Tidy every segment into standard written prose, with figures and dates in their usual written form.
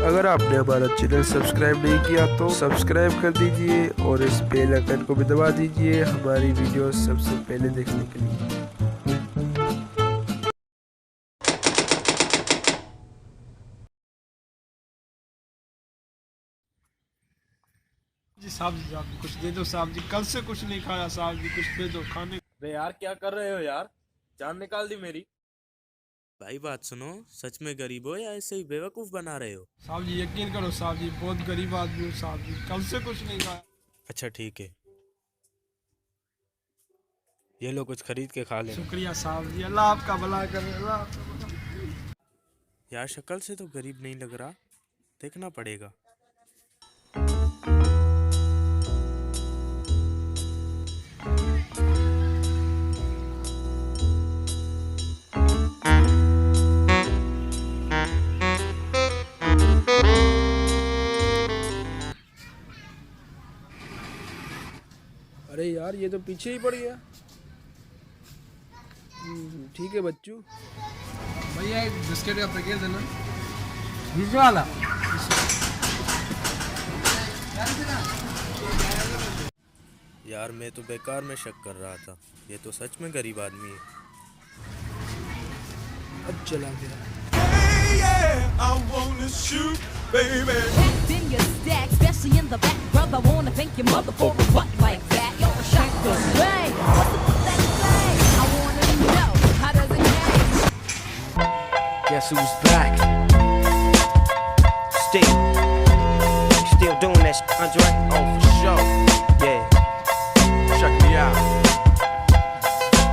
अगर आपने हमारा चैनल सब्सक्राइब नहीं किया तो सब्सक्राइब कर दीजिए और इस बेल आइकन को भी दबा दीजिए हमारी वीडियो सबसे पहले देखने के लिए। जी साहब जी कुछ दे दो साहब जी, कल से कुछ नहीं खाया साहब जी, कुछ दे दो खाने। बे यार क्या कर रहे हो यार, जान निकाल दी मेरी। भाई बात सुनो, सच में गरीब हो या ऐसे ही बेवकूफ बना रहे हो? साहब जी यकीन करो साहब जी, बहुत गरीब आदमी हूँ साहब जी, कल से कुछ नहीं खाया। अच्छा ठीक है, ये लो कुछ खरीद के खा ले। शुक्रिया साहब जी, अल्लाह आपका भला करे, अल्लाह आपका भला करे। यार शक्ल से तो गरीब नहीं लग रहा, देखना पड़ेगा। अरे यार ये तो पीछे ही पड़ गया। ठीक है बच्चू। भैया एक बिस्किट का पैकेट देना, बीच वाला। यार मैं तो बेकार में शक कर रहा था, ये तो सच में गरीब आदमी है। अब चला गया। Guess who's back? Still doing that shit, Andre? Oh, for sure. Yeah. Check me out.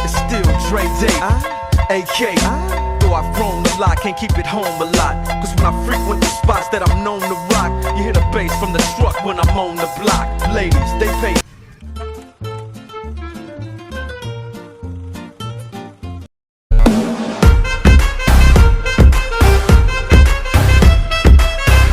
It's still Dre Day, AK. Though I've grown a lot, can't keep it home a lot. Cause when I frequent the spots that I'm known to rock, you hear the bass from the truck when I'm on the block. Ladies, they pay.